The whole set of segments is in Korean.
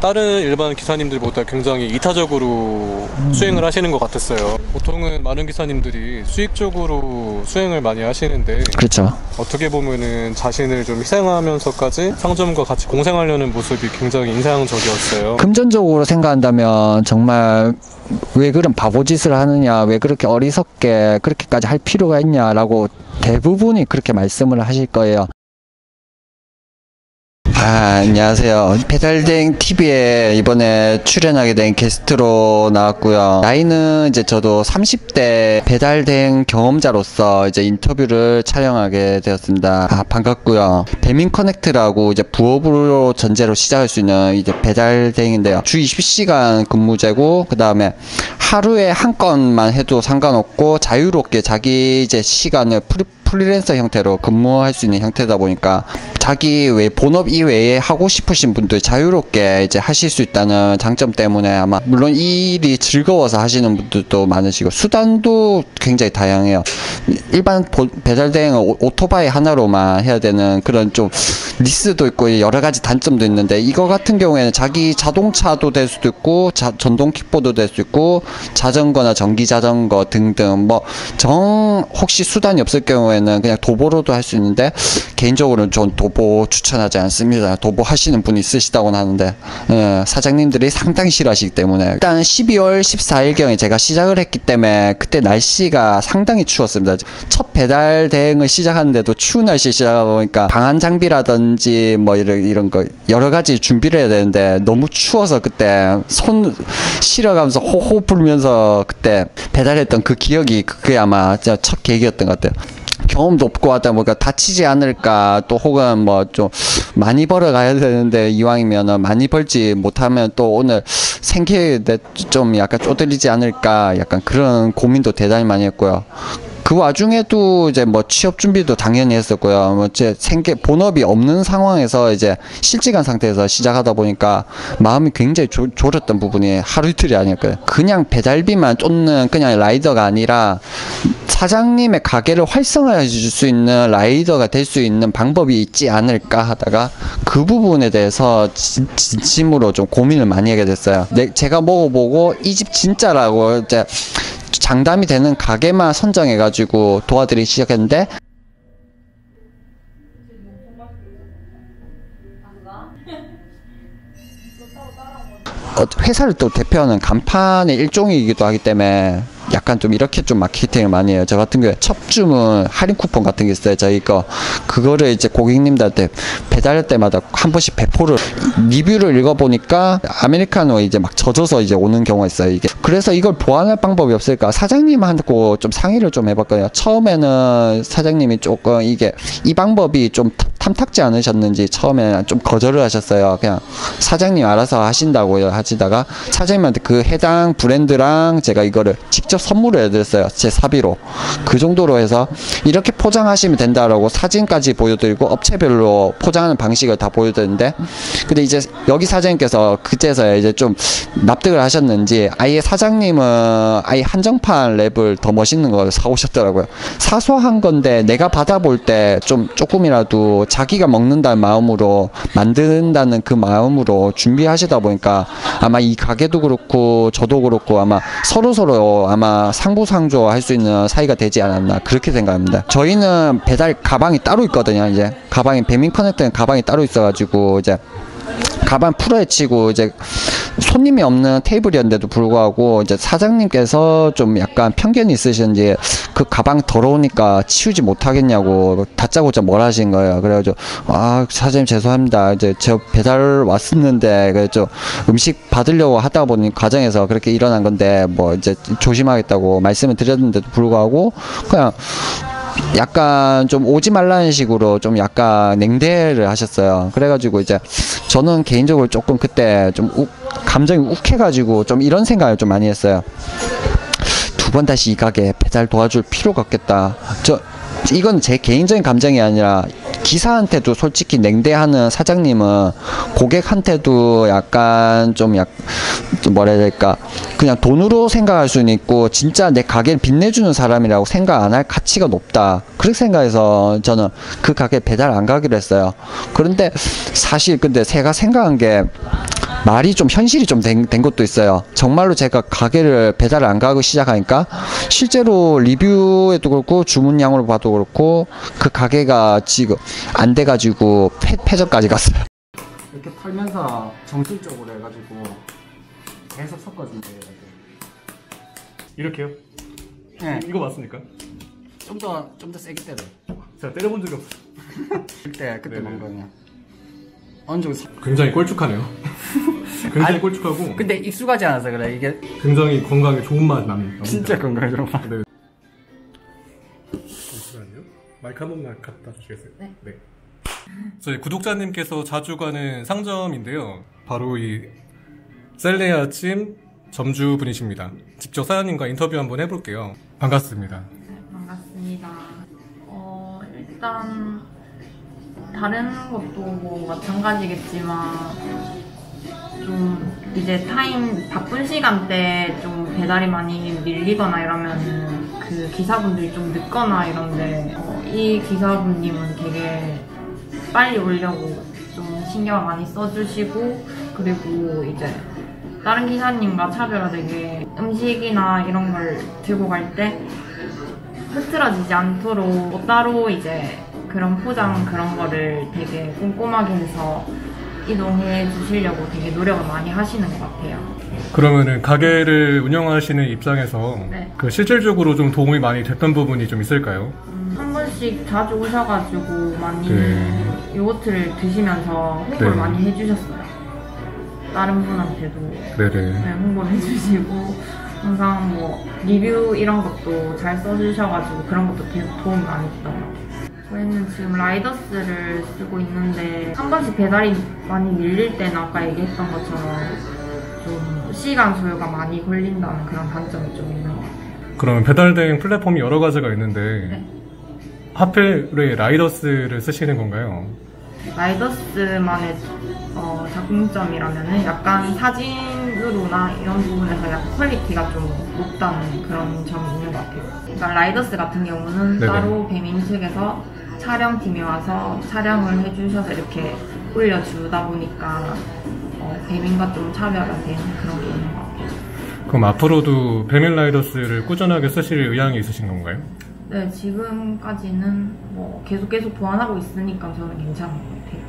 다른 일반 기사님들보다 굉장히 이타적으로 수행을 하시는 것 같았어요. 보통은 많은 기사님들이 수익적으로 수행을 많이 하시는데 그렇죠. 어떻게 보면은 자신을 좀 희생하면서까지 상점과 같이 공생하려는 모습이 굉장히 인상적이었어요. 금전적으로 생각한다면 정말 왜 그런 바보짓을 하느냐, 왜 그렇게 어리석게 그렇게까지 할 필요가 있냐라고 대부분이 그렇게 말씀을 하실 거예요. 안녕하세요. 배달댕 TV에 이번에 출연하게 된 게스트로 나왔고요. 나이는 이제 저도 30대 배달댕 경험자로서 이제 인터뷰를 촬영하게 되었습니다. 반갑고요. 배민 커넥트라고 이제 부업으로 전제로 시작할 수 있는 이제 배달댕인데요. 주 20시간 근무제고, 그 다음에 하루에 한 건만 해도 상관없고 자유롭게 자기 이제 시간을 프리랜서 형태로 근무할 수 있는 형태다 보니까 자기 외 본업 이외에 하고 싶으신 분들 자유롭게 이제 하실 수 있다는 장점 때문에 아마 물론 이 일이 즐거워서 하시는 분들도 많으시고 수단도 굉장히 다양해요. 일반 배달 대행은 오토바이 하나로만 해야 되는 그런 좀 리스도 있고 여러 가지 단점도 있는데, 이거 같은 경우에는 자기 자동차도 될 수도 있고 전동 킥보드 될 수 있고 자전거나 전기 자전거 등등 뭐 혹시 수단이 없을 경우에는 그냥 도보로도 할 수 있는데, 개인적으로는 전 도보 추천하지 않습니다. 도보 하시는 분이 있으시다고 하는데 사장님들이 상당히 싫어하시기 때문에. 일단 12월 14일경에 제가 시작을 했기 때문에 그때 날씨가 상당히 추웠습니다. 첫 배달 대행을 시작하는데도 추운 날씨에 시작하다 보니까 방한 장비라든지 뭐 이런 거 여러 가지 준비를 해야 되는데 너무 추워서 그때 손 실어가면서 호호 불면서 그때 배달했던 그 기억이 그게 아마 첫 계기였던 것 같아요. 경험도 없고 하다 보니까 다치지 않을까, 또 혹은 뭐 좀 많이 벌어 가야 되는데 이왕이면은 많이 벌지 못하면 또 오늘 생계에 좀 약간 쪼들리지 않을까, 약간 그런 고민도 대단히 많이 했고요. 그 와중에도 이제 뭐 취업 준비도 당연히 했었고요. 뭐 제 본업이 없는 상황에서 이제 실직한 상태에서 시작하다 보니까 마음이 굉장히 졸였던 부분이 하루 이틀이 아니었거든요. 그냥 배달비만 쫓는 그냥 라이더가 아니라 사장님의 가게를 활성화해 줄 수 있는 라이더가 될 수 있는 방법이 있지 않을까 하다가 그 부분에 대해서 진심으로 좀 고민을 많이 하게 됐어요. 제가 먹어보고 이 집 진짜라고 이제 장담이 되는 가게만 선정해가지고 도와드리기 시작했는데, 회사를 또 대표하는 간판의 일종이기도 하기 때문에 약간 좀 이렇게 좀 마케팅을 많이 해요. 저 같은 경우에 첫 주문 할인 쿠폰 같은 게 있어요. 저희 그거를 이제 고객님들한테 배달할 때마다 한 번씩 배포를, 리뷰를 읽어보니까 아메리카노 이제 막 젖어서 이제 오는 경우가 있어요. 이게 그래서 이걸 보완할 방법이 없을까 사장님하고 좀 상의를 좀 해봤거든요. 처음에는 사장님이 조금 이 방법이 좀 탐탁지 않으셨는지 처음에는 좀 거절을 하셨어요. 그냥 사장님 알아서 하신다고 하시다가 사장님한테 그 해당 브랜드랑 제가 이거를 직접 선물을 해드렸어요. 제 사비로. 그 정도로 해서 이렇게 포장하시면 된다라고 사진까지 보여드리고 업체별로 포장하는 방식을 다 보여드렸는데, 근데 이제 여기 사장님께서 그제서야 이제 좀 납득을 하셨는지 아예 사장님은 아예 한정판 랩을 더 멋있는 걸 사오셨더라고요. 사소한 건데 내가 받아볼 때 좀 조금이라도 자기가 먹는다는 마음으로 만든다는 그 마음으로 준비하시다 보니까 아마 이 가게도 그렇고 저도 그렇고 아마 서로서로 아마 상부상조 할 수 있는 사이가 되지 않았나, 그렇게 생각합니다. 저희는 배달 가방이 따로 있거든요. 이제 가방이 배민 커넥트는 가방이 따로 있어가지고 이제 가방 풀어헤치고 이제 손님이 없는 테이블이었는데도 불구하고 이제 사장님께서 좀 약간 편견이 있으신지 그 가방 더러우니까 치우지 못하겠냐고 다짜고짜 뭘 하신 거예요. 그래가지고 사장님 죄송합니다. 이제 저 배달 왔었는데 그래서 음식 받으려고 하다 보니 과정에서 그렇게 일어난 건데 뭐 이제 조심하겠다고 말씀을 드렸는데도 불구하고 그냥 약간 좀 오지 말라는 식으로 좀 약간 냉대를 하셨어요. 그래가지고 이제 저는 개인적으로 조금 그때 좀 감정이 욱해가지고 좀 이런 생각을 좀 많이 했어요. 두 번 다시 이 가게 배달 도와줄 필요가 없겠다. 이건 제 개인적인 감정이 아니라 기사한테도 솔직히 냉대하는 사장님은 고객한테도 약간 좀 뭐라 해야 될까, 그냥 돈으로 생각할 수는 있고 진짜 내 가게를 빛내주는 사람이라고 생각 안 할 가치가 높다, 그렇게 생각해서 저는 그 가게 배달 안 가기로 했어요. 그런데 사실 근데 제가 생각한 게 말이 좀 현실이 좀 된 것도 있어요. 정말로 제가 가게를 배달을 안 가고 시작하니까 실제로 리뷰에도 그렇고 주문량으로 봐도 그렇고 그 가게가 지금 안 돼가지고 폐점까지 갔어요. 이렇게 팔면서 정신적으로 해가지고 계속 섞어준대. 이렇게요? 네. 이거 맞습니까? 좀 더 세게 때려. 제가 때려본 적이 없어요. 그때 네네. 먹은 거냐. 어느 정도. 굉장히 꼴쭉하네요. 굉장히 아니, 꼴쭉하고 근데 익숙하지 않아서 그래. 이게 굉장히 건강에 좋은 맛 납니다. 진짜 건강에 좋은 맛. 네. 잠시만요. 마이크 한 번만 갖다 주시겠어요? 네. 저희 구독자님께서 자주 가는 상점인데요. 바로 이 셀레아찜 점주분이십니다. 직접 사장님과 인터뷰 한번 해볼게요. 반갑습니다. 네, 반갑습니다. 일단 다른 것도 뭐 마찬가지겠지만 좀 이제 바쁜 시간대 좀 배달이 많이 밀리거나 이러면 그 기사분들이 좀 늦거나 이런데 이 기사분님은 되게 빨리 오려고 좀 신경을 많이 써주시고, 그리고 이제 다른 기사님과 차별화되게 음식이나 이런 걸 들고 갈 때 흐트러지지 않도록 뭐 따로 이제 그런 포장 그런 거를 되게 꼼꼼하게 해서 이동해 주시려고 되게 노력을 많이 하시는 것 같아요. 그러면은 가게를 운영하시는 입장에서 네. 그 실질적으로 좀 도움이 많이 됐던 부분이 좀 있을까요? 한 번씩 자주 오셔가지고 많이 네. 요거트를 드시면서 홍보를 네. 많이 해주셨어요. 다른 분한테도 네네. 네, 홍보를 해주시고, 항상 뭐 리뷰 이런 것도 잘 써주셔가지고 그런 것도 계속 도움이 많이 됐던 것 같아요. 저희는 지금 라이더스를 쓰고 있는데 한 번씩 배달이 많이 밀릴 때는 아까 얘기했던 것처럼 좀 시간 소요가 많이 걸린다는 그런 단점이 좀 있는 것 같아요. 그러면 배달대행 플랫폼이 여러 가지가 있는데 네. 하필 왜 라이더스를 쓰시는 건가요? 라이더스만의 작품점이라면은 약간 사진으로나 이런 부분에서 약간 퀄리티가 좀 높다는 그런 점이 있는 것 같아요. 그러니까 라이더스 같은 경우는 네네. 따로 배민 측에서 촬영팀이 와서 촬영을 해주셔서 이렇게 올려주다 보니까 배민과 좀 차별화된 그런 게 있는 것 같아요. 그럼 앞으로도 배민 라이더스를 꾸준하게 쓰실 의향이 있으신 건가요? 네, 지금까지는 뭐 계속 보완하고 있으니까 저는 괜찮은 것 같아요.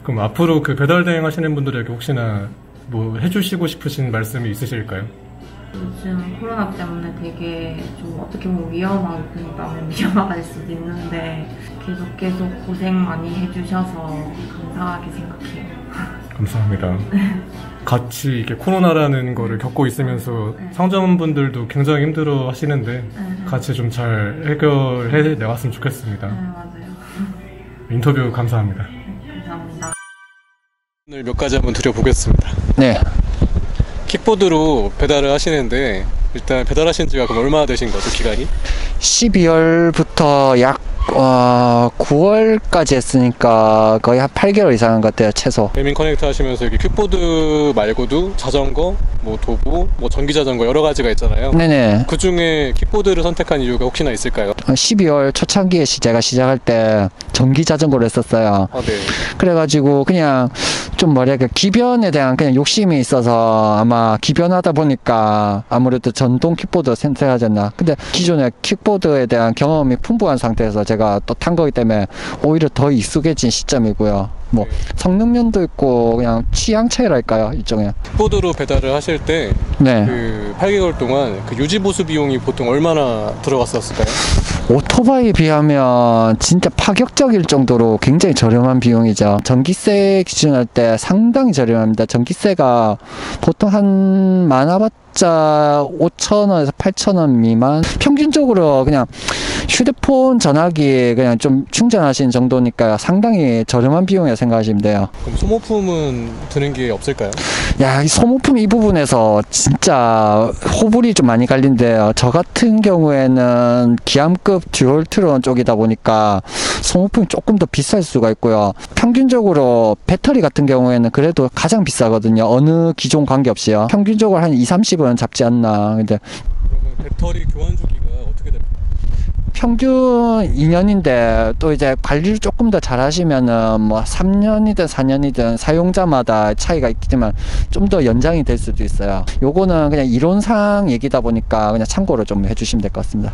그럼 앞으로 그 배달 대행 하시는 분들에게 혹시나 뭐 해주시고 싶으신 말씀이 있으실까요? 요즘 코로나 때문에 되게 좀 어떻게 보면 위험하다면 위험할 수도 있는데 계속 고생 많이 해주셔서 감사하게 생각해요. 감사합니다. 같이 이렇게 코로나라는 거를 겪고 있으면서 상점분들도 굉장히 힘들어 하시는데 같이 좀 잘 해결해 내왔으면 좋겠습니다. 네, 맞아요. 인터뷰 감사합니다. 감사합니다. 오늘 몇 가지 한번 드려보겠습니다. 네. 킥보드로 배달을 하시는데 일단 배달하신 지가 그럼 얼마나 되신 거죠, 기간이? 12월부터 약 9월까지 했으니까 거의 한 8개월 이상 한 것 같아요, 최소. 배민 커넥트 하시면서 여기 킥보드 말고도 자전거, 뭐 도보, 뭐 전기 자전거 여러 가지가 있잖아요. 네네. 그 중에 킥보드를 선택한 이유가 혹시나 있을까요? 12월 초창기에 제가 시작할 때 전기 자전거를 했었어요. 아, 네. 그래가지고 그냥 좀 뭐랄까 기변에 대한 그냥 욕심이 있어서 아마 기변하다 보니까 아무래도 전동 킥보드 선택하지 않나. 근데 기존에 킥보드에 대한 경험이 풍부한 상태에서 제가 또 탄 거기 때문에 오히려 더 익숙해진 시점이고요. 뭐 네. 성능면도 있고 그냥 취향 차이랄까요, 일종의. 킥보드로 배달을 하실 때 네. 그 8개월 동안 그 유지 보수 비용이 보통 얼마나 들어갔었을까요? 오토바이에 비하면 진짜 파격적일 정도로 굉장히 저렴한 비용이죠. 전기세 기준할 때 상당히 저렴합니다. 전기세가 보통 한 많아봤자 5,000원에서 8,000원 미만. 평균적으로 그냥 휴대폰 전화기 그냥 좀 충전하시는 정도니까 상당히 저렴한 비용이라 생각하시면 돼요. 그럼 소모품은 드는 게 없을까요? 야, 이 소모품 이 부분에서 진짜 호불이 좀 많이 갈린데요. 저 같은 경우에는 기암급 듀얼트론 쪽이다 보니까 소모품이 조금 더 비쌀 수가 있고요. 평균적으로 배터리 같은 경우에는 그래도 가장 비싸거든요. 어느 기종 관계없이요. 평균적으로 한 2, 30원 잡지 않나. 근데 그러면 배터리 교환 주기가 어떻게 됩니까? 평균 2년인데 또 이제 관리를 조금 더 잘 하시면은 뭐 3년이든 4년이든 사용자마다 차이가 있지만 좀 더 연장이 될 수도 있어요. 요거는 그냥 이론상 얘기다 보니까 그냥 참고로 좀 해주시면 될 것 같습니다.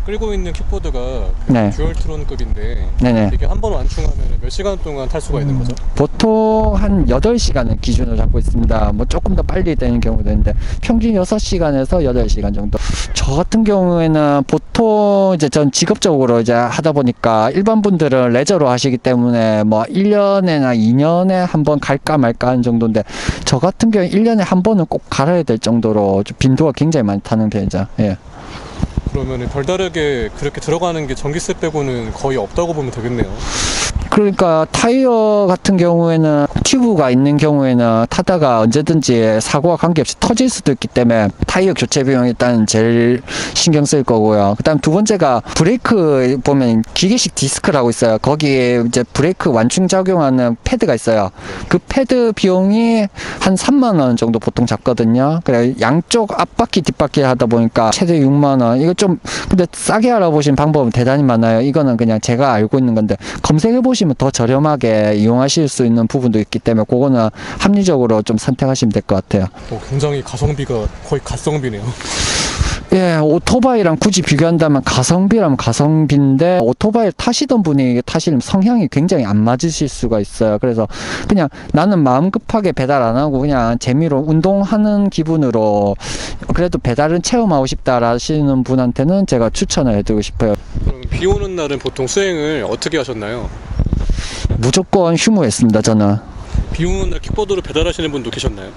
끌고 있는 킥보드가 네. 듀얼 트론급인데 네네. 이게 한 번 완충하면 몇 시간 동안 탈 수가 있는 거죠? 보통 한 8시간을 기준으로 잡고 있습니다. 뭐 조금 더 빨리 되는 경우도 있는데 평균 6시간에서 8시간 정도. 저 같은 경우에는 보통 이제 전 직업적으로 이제 하다 보니까 일반 분들은 레저로 하시기 때문에 뭐 1년에나 2년에 한 번 갈까 말까 하는 정도인데 저 같은 경우에 1년에 한 번은 꼭 갈아야 될 정도로 좀 빈도가 굉장히 많이 타는 편이죠. 예. 그러면 별다르게 그렇게 들어가는 게 전기세 빼고는 거의 없다고 보면 되겠네요. 그러니까 타이어 같은 경우에는 튜브가 있는 경우에는 타다가 언제든지 사고와 관계없이 터질 수도 있기 때문에 타이어 교체 비용이 일단 제일 신경 쓸 거고요. 그 다음 두 번째가 브레이크 보면 기계식 디스크라고 있어요. 거기에 이제 브레이크 완충 작용하는 패드가 있어요. 그 패드 비용이 한 3만 원 정도 보통 잡거든요. 그래 양쪽 앞바퀴 뒷바퀴 하다 보니까 최대 6만 원. 이거 좀 근데 싸게 알아보신 방법은 대단히 많아요. 이거는 그냥 제가 알고 있는 건데 검색해 보시면 더 저렴하게 이용하실 수 있는 부분도 있기 때문에 그거는 합리적으로 좀 선택하시면 될 것 같아요. 굉장히 가성비가 거의 갓성비네요. 예, 오토바이랑 굳이 비교한다면 가성비라면 가성비인데 오토바이를 타시던 분이 타시려면 성향이 굉장히 안 맞으실 수가 있어요. 그래서 그냥 나는 마음 급하게 배달 안 하고 그냥 재미로 운동하는 기분으로 그래도 배달은 체험하고 싶다 하시는 분한테는 제가 추천을 해드리고 싶어요. 그럼 비 오는 날은 보통 수행을 어떻게 하셨나요? 무조건 휴무했습니다. 저는 비 오는 날 킥보드로 배달하시는 분도 계셨나요?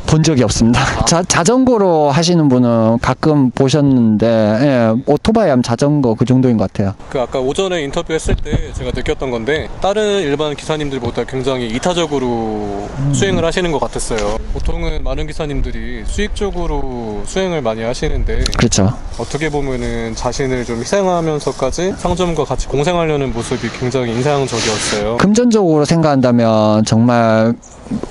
본 적이 없습니다. 자전거로 하시는 분은 가끔 보셨는데 예, 오토바이 하면 자전거 그 정도인 것 같아요. 그 아까 오전에 인터뷰했을 때 제가 느꼈던 건데 다른 일반 기사님들보다 굉장히 이타적으로 수행을 하시는 것 같았어요. 보통은 많은 기사님들이 수익적으로 수행을 많이 하시는데 그렇죠. 어떻게 보면은 자신을 좀 희생하면서까지 상점과 같이 공생하려는 모습이 굉장히 인상적이었어요. 금전적으로 생각한다면 정말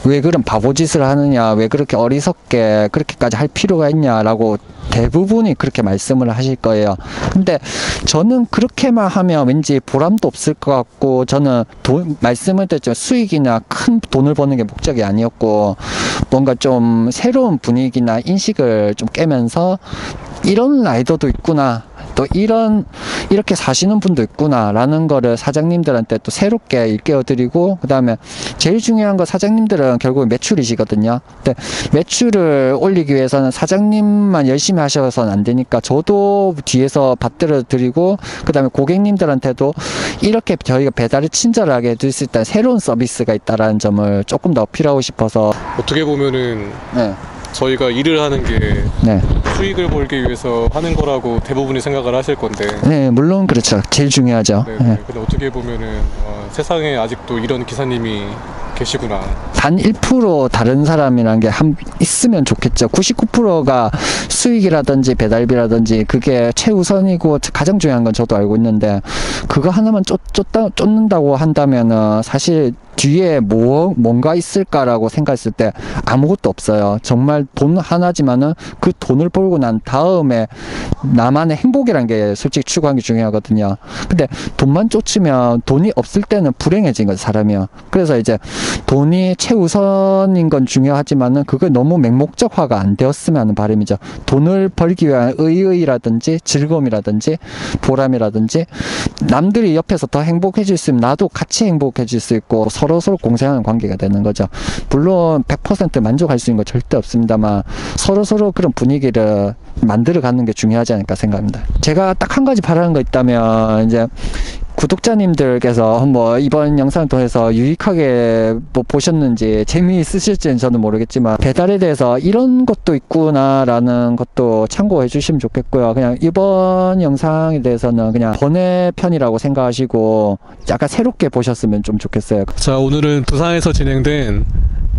왜 그런 바보짓을 하느냐, 왜 그렇게 어리석게 그렇게까지 할 필요가 있냐라고 대부분이 그렇게 말씀을 하실 거예요. 근데 저는 그렇게만 하면 왠지 보람도 없을 것 같고 저는 말씀을 드렸지만 수익이나 큰 돈을 버는 게 목적이 아니었고 뭔가 좀 새로운 분위기나 인식을 좀 깨면서 이런 라이더도 있구나. 또 이렇게 사시는 분도 있구나 라는 거를 사장님들한테 또 새롭게 일깨워드리고 그 다음에 제일 중요한 건 사장님들은 결국 매출이시거든요. 근데 매출을 올리기 위해서는 사장님만 열심히 하셔서는 안 되니까 저도 뒤에서 받들어 드리고 그 다음에 고객님들한테도 이렇게 저희가 배달을 친절하게 해줄 수 있다는 새로운 서비스가 있다는 점을 조금 더 어필하고 싶어서 어떻게 보면은 네. 저희가 일을 하는 게 네. 수익을 벌기 위해서 하는 거라고 대부분이 생각을 하실 건데 네, 물론 그렇죠. 제일 중요하죠. 네, 네. 근데 어떻게 보면은 세상에 아직도 이런 기사님이 계시구나. 단 1% 다른 사람이란 게 있으면 좋겠죠. 99%가 수익이라든지 배달비라든지 그게 최우선이고 가장 중요한 건 저도 알고 있는데 그거 하나만 쫓는다고 한다면은 사실 뒤에 뭔가 있을까라고 생각했을 때 아무것도 없어요. 정말 돈 하나지만은 그 돈을 벌고 난 다음에 나만의 행복이란 게 솔직히 추구하는 게 중요하거든요. 근데 돈만 쫓으면 돈이 없을 때는 불행해진 거죠, 사람이요. 그래서 이제 돈이 최우선인 건 중요하지만은 그걸 너무 맹목적화가 안 되었으면 하는 바람이죠. 돈을 벌기 위한 의의라든지 즐거움이라든지 보람이라든지 남들이 옆에서 더 행복해질 수 있으면 나도 같이 행복해질 수 있고 서로 공생하는 관계가 되는 거죠. 물론 100% 만족할 수 있는 건 절대 없습니다만 서로 그런 분위기를 만들어 가는 게 중요하지 않을까 생각합니다. 제가 딱 한 가지 바라는 거 있다면 이제 구독자님들께서 뭐 이번 영상을 통해서 유익하게 뭐 보셨는지 재미있으실지는 저는 모르겠지만 배달에 대해서 이런 것도 있구나 라는 것도 참고해 주시면 좋겠고요. 그냥 이번 영상에 대해서는 그냥 번외편이라고 생각하시고 약간 새롭게 보셨으면 좀 좋겠어요. 자, 오늘은 부산에서 진행된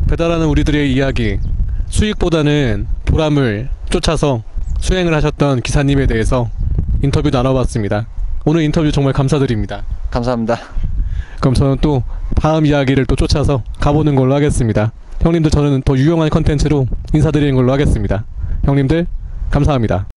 배달하는 우리들의 이야기, 수익보다는 보람을 쫓아서 수행을 하셨던 기사님에 대해서 인터뷰 나눠봤습니다. 오늘 인터뷰 정말 감사드립니다. 감사합니다. 그럼 저는 또 다음 이야기를 또 쫓아서 가보는 걸로 하겠습니다. 형님들, 저는 더 유용한 컨텐츠로 인사드리는 걸로 하겠습니다. 형님들 감사합니다.